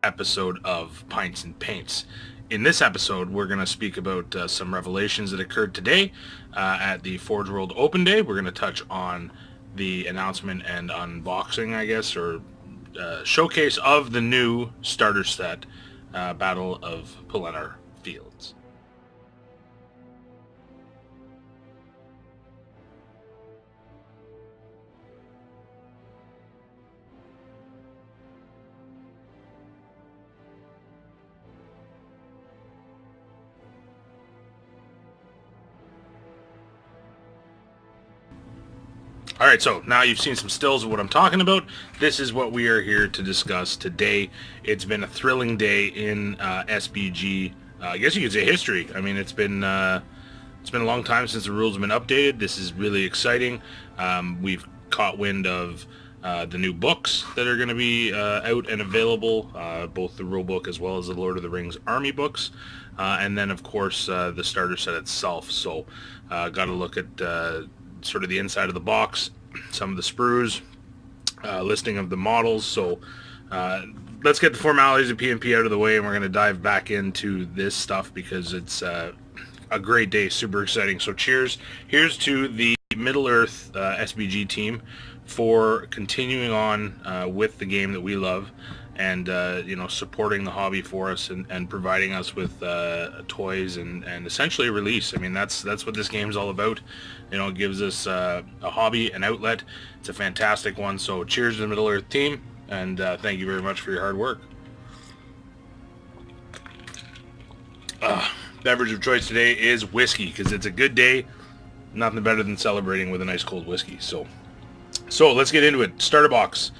episode of Pints and Paints. In this episode, we're going to speak about some revelations that occurred today at the Forge World Open Day. We're going to touch on the announcement and unboxing, I guess, or showcase of the new starter set, Battle of Pelennor Fields. Alright, so now you've seen some stills of what I'm talking about. This is what we are here to discuss today. It's been a thrilling day in SBG, I guess you could say history. I mean, it's been a long time since the rules have been updated. This is really exciting. We've caught wind of the new books that are going to be out and available, both the rule book as well as the Lord of the Rings Army books, and then, of course, the starter set itself. So, got to look at sort of the inside of the box, some of the sprues, listing of the models. So let's get the formalities of P&P out of the way, and we're going to dive back into this stuff because it's a great day, super exciting. So cheers. Here's to the Middle-earth SBG team for continuing on with the game that we love, and supporting the hobby for us and providing us with toys and essentially a release. I mean, that's what this game's all about. It gives us a hobby, an outlet. It's a fantastic one. So cheers to the Middle Earth team, and thank you very much for your hard work. Beverage of choice today is whiskey, because it's a good day. Nothing better than celebrating with a nice cold whiskey. So let's get into it. Starter box.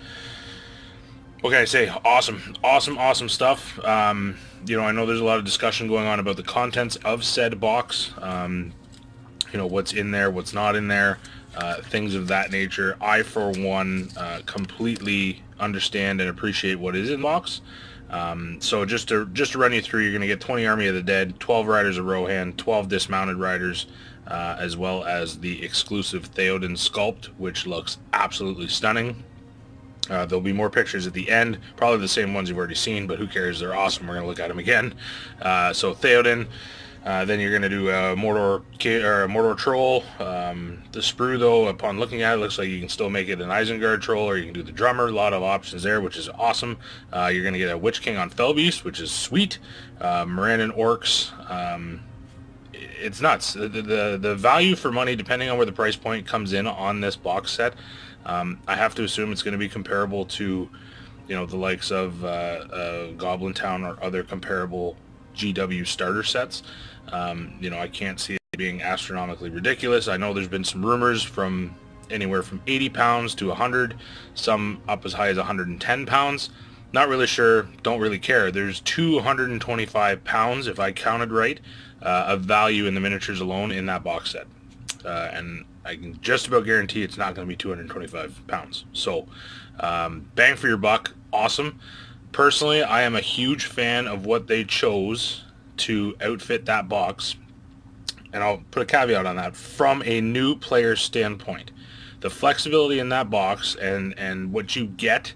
What can I say? Awesome stuff. I know there's a lot of discussion going on about the contents of said box. What's in there, what's not in there, things of that nature. I, for one, completely understand and appreciate what is in the box. So just to run you through, you're going to get 20 Army of the Dead, 12 Riders of Rohan, 12 Dismounted Riders, as well as the exclusive Theoden sculpt, which looks absolutely stunning. There'll be more pictures at the end, probably the same ones you've already seen, but who cares? They're awesome. We're going to look at them again. So Theoden, then you're going to do a Mordor Troll. The sprue, though, upon looking at it, looks like you can still make it an Isengard Troll, or you can do the Drummer. A lot of options there, which is awesome. You're going to get a Witch King on Fellbeast, which is sweet. Morannon Orcs. It's nuts. The value for money, depending on where the price point comes in on this box set, I have to assume it's going to be comparable to, the likes of Goblin Town or other comparable GW starter sets. I can't see it being astronomically ridiculous. I know there's been some rumors from anywhere from 80 pounds to 100, some up as high as 110 pounds. Not really sure, don't really care. There's 225 pounds, if I counted right, of value in the miniatures alone in that box set. And I can just about guarantee it's not going to be 225 pounds. So, bang for your buck, awesome. Personally, I am a huge fan of what they chose to outfit that box, and I'll put a caveat on that, from a new player standpoint. The flexibility in that box and what you get,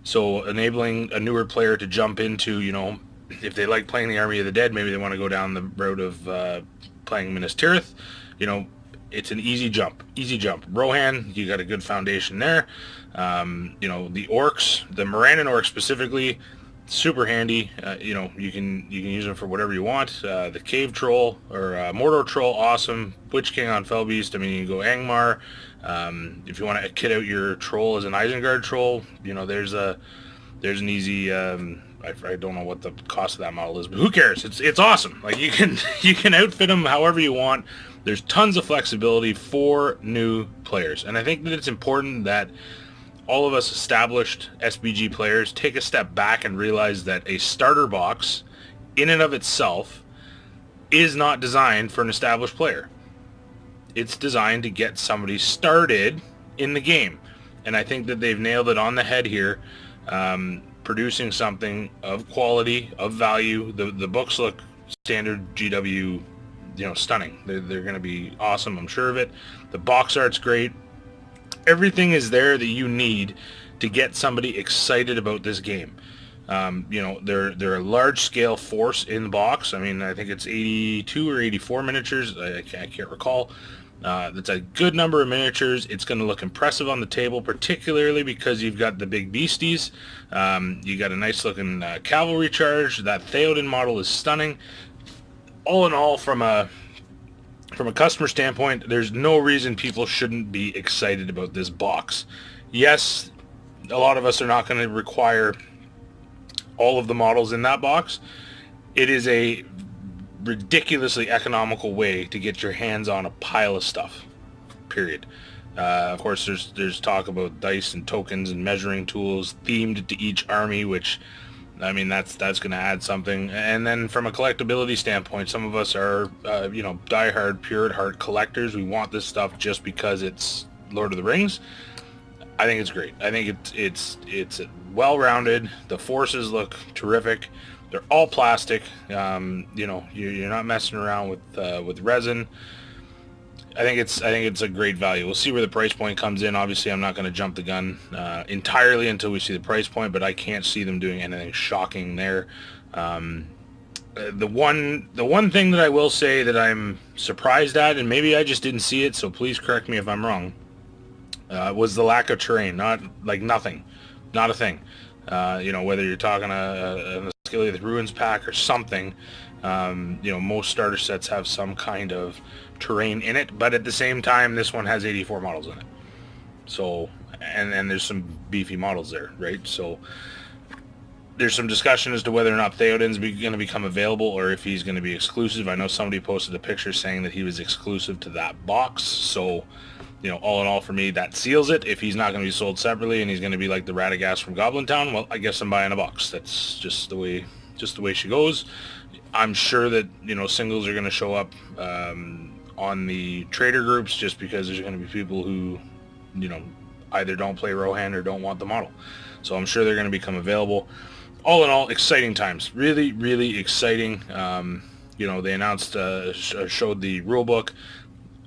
so enabling a newer player to jump into, if they like playing the Army of the Dead, maybe they want to go down the road of playing Minas Tirith, it's an easy jump. Rohan, you got a good foundation there. The orcs, the Morannon orcs specifically, super handy. You can use them for whatever you want. The Cave Troll or Mordor Troll, awesome. Witch King on Fellbeast. I mean, you can go Angmar. If you want to kit out your troll as an Isengard Troll, there's an easy. I don't know what the cost of that model is, but who cares? It's awesome. Like, you can outfit them however you want. There's tons of flexibility for new players, and I think that it's important that all of us established SBG players take a step back and realize that a starter box, in and of itself, is not designed for an established player. It's designed to get somebody started in the game, and I think that they've nailed it on the head here. Producing something of quality, of value. The books look standard GW, stunning. They're going to be awesome, I'm sure of it. The box art's great. Everything is there that you need to get somebody excited about this game. You know, they're a large-scale force in the box. I mean, I think it's 82 or 84 miniatures. I can't recall. That's a good number of miniatures. It's going to look impressive on the table, particularly because you've got the big beasties. You got a nice-looking cavalry charge. That Theoden model is stunning. All in all, from a customer standpoint, there's no reason people shouldn't be excited about this box. Yes, a lot of us are not going to require all of the models in that box. It is a ridiculously economical way to get your hands on a pile of stuff, period. Of course, there's talk about dice and tokens and measuring tools themed to each army, which, I mean, that's going to add something. And then from a collectability standpoint, some of us are, you know, diehard, pure at heart collectors. We want this stuff just because it's Lord of the Rings. I think it's great. I think it's well-rounded. The forces look terrific. They're all plastic. You know, you're not messing around with resin. I think it's a great value. We'll see where the price point comes in. Obviously, I'm not going to jump the gun entirely until we see the price point, but I can't see them doing anything shocking there. The one thing that I will say that I'm surprised at, and maybe I just didn't see it, so please correct me if I'm wrong, was the lack of terrain. Nothing, not a thing. You know, whether you're talking a Skilly Ruins pack or something, you know, most starter sets have some kind of terrain in it, but at the same time, this one has 84 models in it. So, and there's some beefy models there, right? So, there's some discussion as to whether or not Theoden's going to become available or if he's going to be exclusive. I know somebody posted a picture saying that he was exclusive to that box, so, you know, all in all, for me, that seals it. If he's not going to be sold separately and he's going to be like the Radagast from Goblin Town, well, I guess I'm buying a box. That's just the way she goes. I'm sure that, you know, singles are going to show up on the trader groups just because there's going to be people who, you know, either don't play Rohan or don't want the model. So I'm sure they're going to become available. All in all, exciting times. Really, really exciting. You know, they announced, showed the rulebook.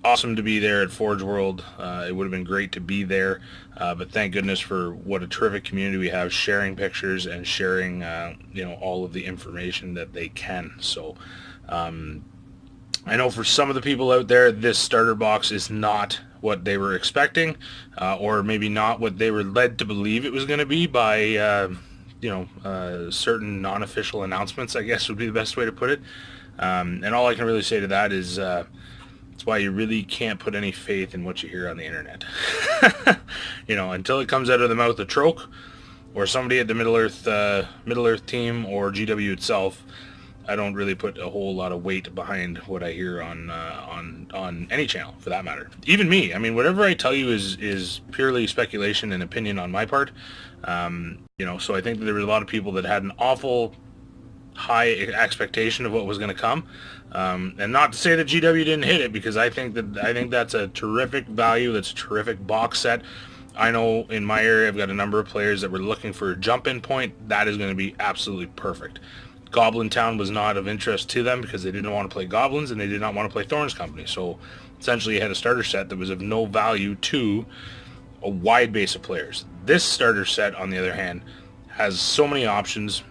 Awesome to be there at Forge World. It would have been great to be there, but thank goodness for what a terrific community we have, sharing pictures and sharing, you know, all of the information that they can. So, I know for some of the people out there, this starter box is not what they were expecting, or maybe not what they were led to believe it was going to be by, you know, certain non-official announcements, I guess would be the best way to put it. And all I can really say to that is, that's why you really can't put any faith in what you hear on the internet. You know, until it comes out of the mouth of Troke or somebody at the Middle Earth team or GW itself, I don't really put a whole lot of weight behind what I hear on any channel, for that matter. Even me. I mean, whatever I tell you is purely speculation and opinion on my part. You know, so I think that there was a lot of people that had an awful high expectation of what was going to come. And not to say that GW didn't hit it, because I think that's a terrific value. That's a terrific box set. I know in my area I've got a number of players that were looking for a jump-in point. That is going to be absolutely perfect. Goblin Town was not of interest to them because they didn't want to play Goblins and they did not want to play Thorns Company. So essentially you had a starter set that was of no value to a wide base of players. This starter set, on the other hand, has so many options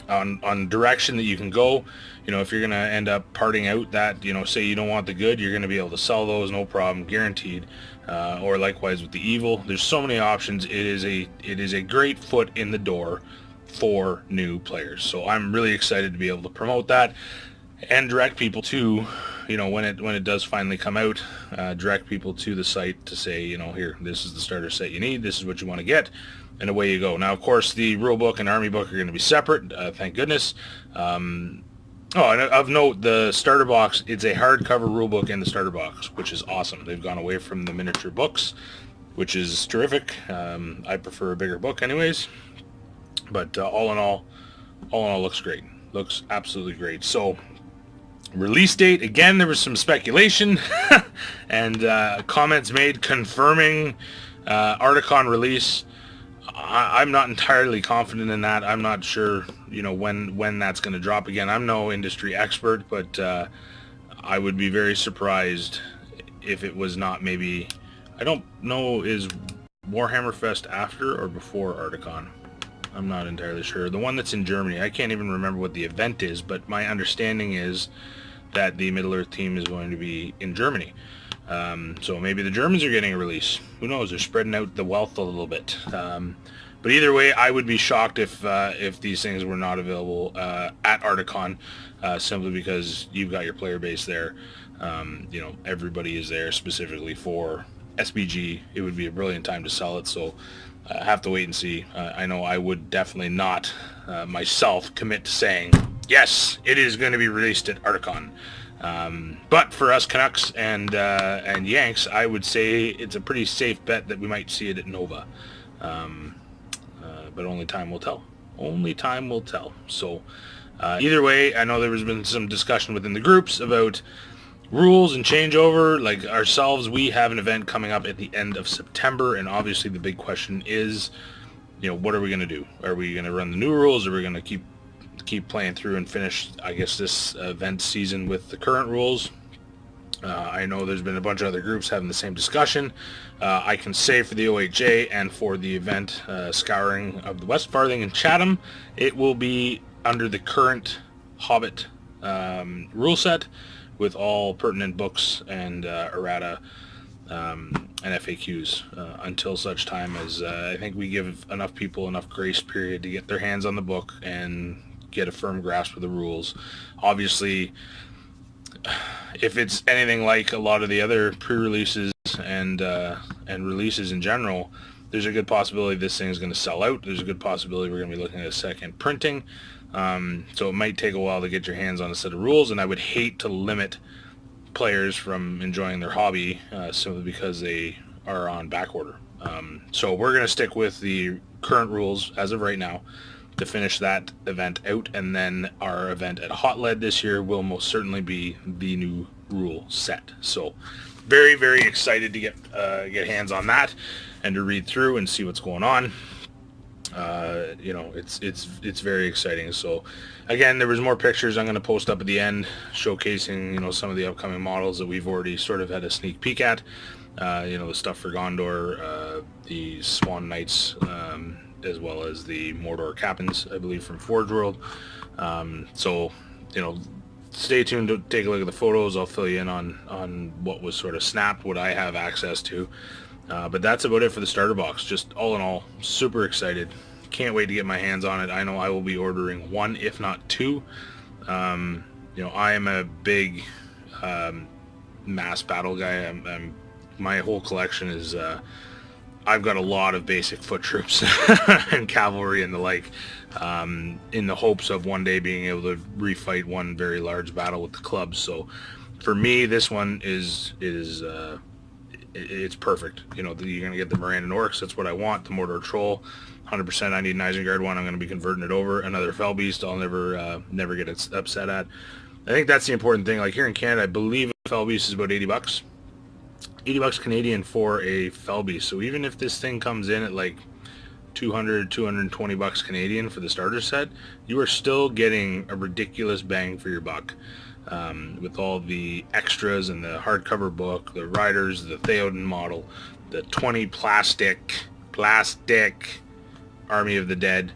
on direction that you can go. You know, if you're going to end up parting out that, you know, say you don't want the good, you're going to be able to sell those, no problem, guaranteed. Or likewise with the evil. There's so many options. It is a great foot in the door for new players. So I'm really excited to be able to promote that and direct people to, you know, when it does finally come out, direct people to the site to say, you know, here, this is the starter set you need, this is what you want to get, and away you go. Now, of course, the rule book and army book are going to be separate, thank goodness. Oh, and of note, the starter box, it's a hardcover rulebook in the starter box, which is awesome. They've gone away from the miniature books, which is terrific. I prefer a bigger book anyways. But all in all, looks great. Looks absolutely great. So, release date, again, there was some speculation and comments made confirming Articon release. I'm not entirely confident in that. I'm not sure, you know, when that's going to drop again. I'm no industry expert, but I would be very surprised if it was not maybe, I don't know, is Warhammer Fest after or before Articon? I'm not entirely sure. The one that's in Germany, I can't even remember what the event is, but my understanding is that the Middle-earth team is going to be in Germany. So maybe the Germans are getting a release. Who knows? They're spreading out the wealth a little bit. But either way, I would be shocked if these things were not available at Articon, simply because you've got your player base there. Everybody is there specifically for SBG. It would be a brilliant time to sell it, so I have to wait and see. I know I would definitely not myself commit to saying, yes, it is going to be released at Articon. But for us Canucks and Yanks, I would say it's a pretty safe bet that we might see it at Nova. But only time will tell. Only time will tell. So either way, I know there has been some discussion within the groups about rules and changeover. Like ourselves, we have an event coming up at the end of September, and obviously the big question is, what are we going to do? Are we going to run the new rules, or are we going to keep playing through and finish, I guess, this event season with the current rules? I know there's been a bunch of other groups having the same discussion. I can say for the OHA and for the event Scouring of the West Farthing in Chatham, it will be under the current Hobbit rule set with all pertinent books and errata and FAQs until such time as I think we give enough people enough grace period to get their hands on the book and get a firm grasp of the rules. Obviously, if it's anything like a lot of the other pre-releases and releases in general, there's a good possibility this thing is going to sell out. There's a good possibility we're going to be looking at a second printing. So it might take a while to get your hands on a set of rules, and I would hate to limit players from enjoying their hobby simply because they are on back order. So we're going to stick with the current rules as of right now to finish that event out, and then our event at Hot Lead this year will most certainly be the new rule set. So very, very excited to get hands on that and to read through and see what's going on. It's very exciting. So again, there was more pictures I'm going to post up at the end showcasing some of the upcoming models that we've already sort of had a sneak peek at. The stuff for Gondor, the Swan Knights, as well as the Mordor Captains, I believe, from Forge World. Stay tuned to take a look at the photos. I'll fill you in on what was sort of snapped, what I have access to. But that's about it for the starter box. Just all in all, super excited. Can't wait to get my hands on it. I know I will be ordering one, if not two. I am a big mass battle guy. My whole collection is... I've got a lot of basic foot troops and cavalry and the like, in the hopes of one day being able to refight one very large battle with the clubs. So for me, this one is it's perfect. You're going to get the Morandan Orcs. That's what I want. The Mordor Troll, 100%. I need an Isengard one. I'm going to be converting it over. Another Fell Beast I'll never get upset at. I think that's the important thing. Like here in Canada, I believe a Fell Beast is about $80. $80 Canadian for a Fell Beast. So even if this thing comes in at like $220 Canadian for the starter set, you are still getting a ridiculous bang for your buck. With all the extras and the hardcover book, the riders, the Theoden model, the 20 plastic Army of the Dead.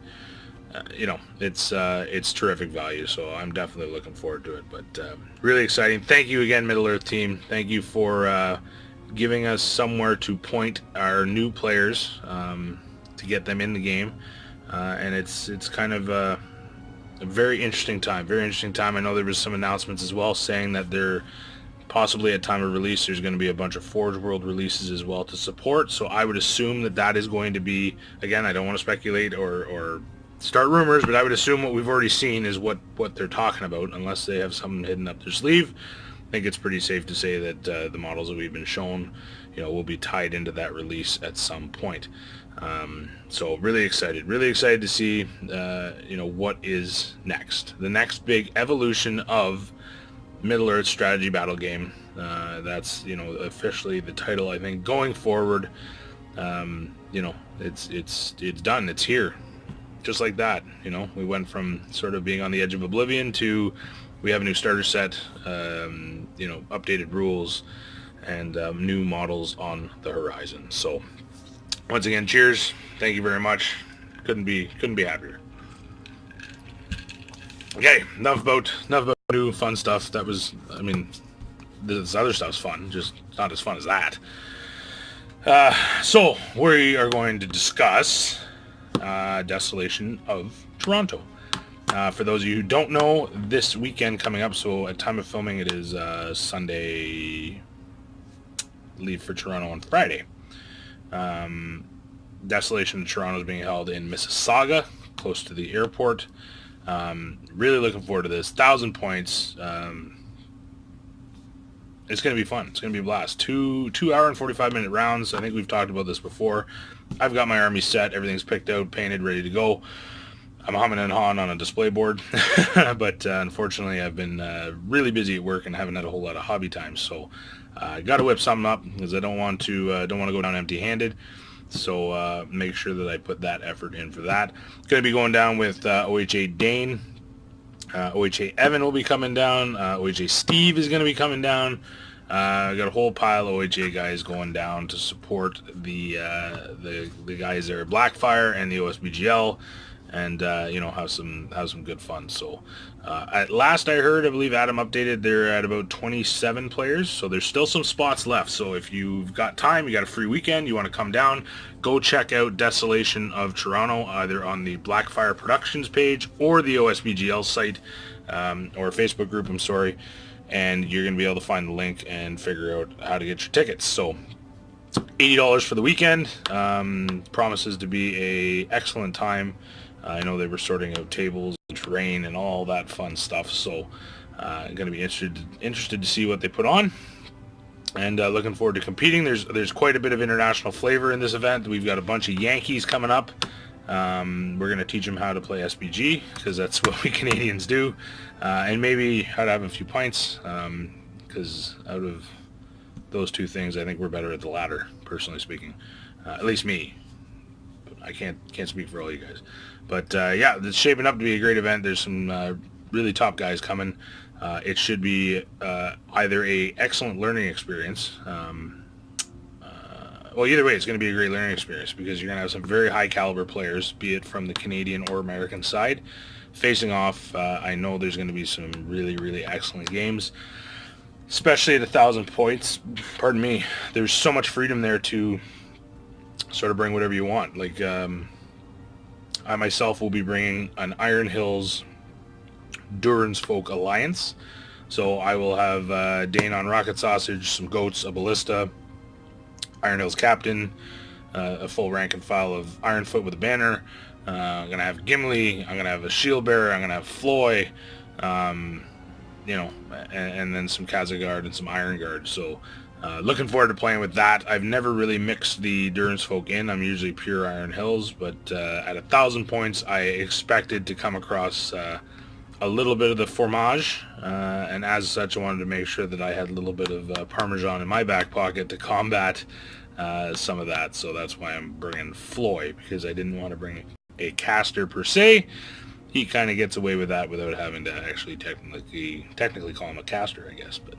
It's terrific value, so I'm definitely looking forward to it. But really exciting. Thank you again, Middle-earth team. Thank you for giving us somewhere to point our new players to get them in the game. And it's kind of a very interesting time. I know there was some announcements as well saying that there possibly at time of release there's going to be a bunch of Forge World releases as well to support. So I would assume that is going to be, again, I don't want to speculate or start rumors, but I would assume what we've already seen is what they're talking about, unless they have something hidden up their sleeve. I think it's pretty safe to say that the models that we've been shown, will be tied into that release at some point. So really excited to see, what is next. The next big evolution of Middle-earth strategy battle game. That's, officially the title, I think, going forward. It's done. It's here. Just like that, we went from sort of being on the edge of oblivion to we have a new starter set, updated rules, and new models on the horizon. So once again, cheers. Thank you very much. Couldn't be happier. Okay, enough about new fun stuff. That was, I mean, this other stuff's fun, just not as fun as that. So we are going to discuss Desolation of Toronto. For those of you who don't know, this weekend coming up, so at time of filming it is Sunday, leave for Toronto on Friday. Desolation of Toronto is being held in Mississauga, close to the airport. Really looking forward to this. 1,000 points. It's going to be fun. It's going to be a blast. 2 hour and 45 minute rounds. I think we've talked about this before. I've got my army set. Everything's picked out, painted, ready to go. I'm humming and hawing on a display board. But unfortunately, I've been really busy at work and haven't had a whole lot of hobby time. So I got to whip something up because I don't want to go down empty-handed. So make sure that I put that effort in for that. Going to be going down with OHA Dane. OHA Evan will be coming down. OHA Steve is going to be coming down. I got a whole pile of OHA guys going down to support the guys there at Blackfire and the OSBGL, and have some good fun. So at last I heard, I believe Adam updated, they're at about 27 players, so there's still some spots left. So if you've got time, you got a free weekend, you want to come down, go check out Desolation of Toronto, either on the Blackfire Productions page or the OSBGL site, or Facebook group, I'm sorry, and you're going to be able to find the link and figure out how to get your tickets. So $80 for the weekend. Promises to be a excellent time. I know they were sorting out tables and terrain and all that fun stuff, so I'm going to be interested to see what they put on, and looking forward to competing. There's quite a bit of international flavor in this event. We've got a bunch of Yankees coming up. We're going to teach them how to play SBG, because that's what we Canadians do, and maybe how to have a few pints, because out of those two things, I think we're better at the latter, personally speaking. At least me. I can't speak for all you guys. But yeah, it's shaping up to be a great event. There's some really top guys coming. It should be either a excellent learning experience. Well, either way, it's going to be a great learning experience, because you're going to have some very high caliber players, be it from the Canadian or American side, facing off. I know there's going to be some really, really excellent games, especially at 1,000 points. Pardon me. There's so much freedom there to sort of bring whatever you want. Like, I myself will be bringing an Iron Hills Durance Folk Alliance. So I will have Dane on Rocket Sausage, some goats, a ballista, Iron Hills Captain, a full rank and file of Ironfoot with a banner. I'm going to have Gimli, I'm going to have a Shield Bearer, I'm going to have Floy, and then some Khazagard and some Iron Guard. So looking forward to playing with that. I've never really mixed the Durance Folk in. I'm usually pure Iron Hills, but at 1,000 points, I expected to come across a little bit of the fromage, and as such, I wanted to make sure that I had a little bit of Parmesan in my back pocket to combat some of that. So that's why I'm bringing Floy, because I didn't want to bring a caster per se. He kind of gets away with that without having to actually technically call him a caster, I guess. But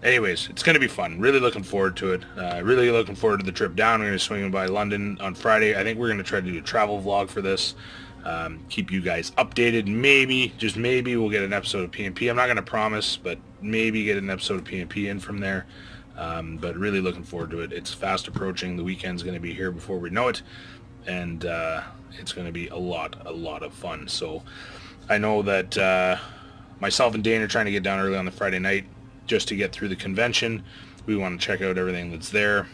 anyways, it's going to be fun. Really looking forward to it. Really looking forward to the trip down. We're going to swing by London on Friday. I think we're going to try to do a travel vlog for this. Keep you guys updated. Maybe, just maybe, we'll get an episode of PNP. I'm not going to promise, but maybe get an episode of PNP in from there. But really looking forward to it. It's fast approaching. The weekend's going to be here before we know it. And it's going to be a lot of fun. So I know that myself and Dane are trying to get down early on the Friday night just to get through the convention. We want to check out everything that's there.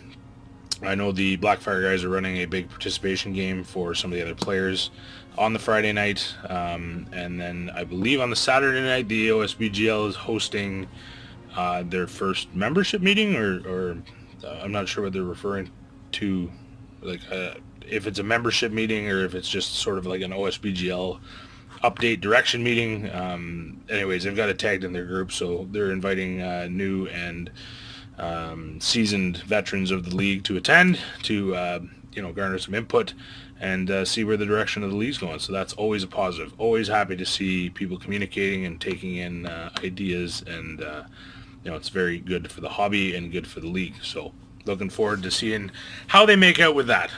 I know the Blackfire guys are running a big participation game for some of the other players on the Friday night, and then I believe on the Saturday night the OSBGL is hosting their first membership meeting, or I'm not sure what they're referring to, like if it's a membership meeting or if it's just sort of like an OSBGL update direction meeting. Anyways, they've got it tagged in their group, so they're inviting new and seasoned veterans of the league to attend, to garner some input and see where the direction of the league's going. So that's always a positive. Always happy to see people communicating and taking in ideas, and it's very good for the hobby and good for the league. So looking forward to seeing how they make out with that.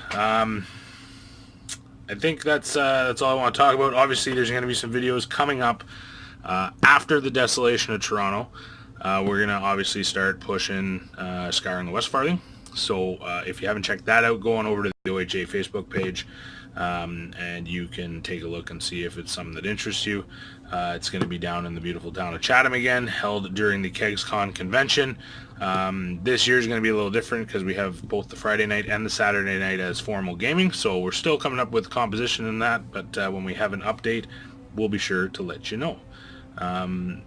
I think that's all I want to talk about. Obviously, there's going to be some videos coming up after the Desolation of Toronto. We're going to obviously start pushing Scouring the West Farthing. So if you haven't checked that out, go on over to the OHA Facebook page, and you can take a look and see if it's something that interests you. It's going to be down in the beautiful town of Chatham again, held during the KegsCon convention. This year is going to be a little different because we have both the Friday night and the Saturday night as formal gaming, so we're still coming up with composition in that, but when we have an update, we'll be sure to let you know. And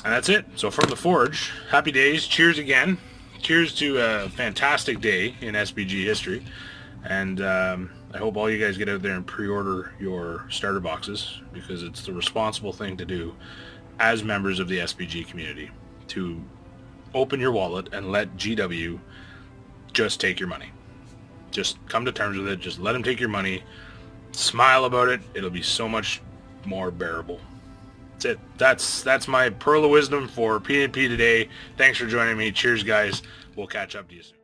that's it. So from the Forge, happy days. Cheers again. Cheers to a fantastic day in SBG history. And I hope all you guys get out there and pre-order your starter boxes, because it's the responsible thing to do as members of the SBG community, to open your wallet and let GW just take your money. Just come to terms with it. Just let them take your money. Smile about it. It'll be so much more bearable. That's it. That's my pearl of wisdom for P&P today. Thanks for joining me. Cheers, guys. We'll catch up to you soon.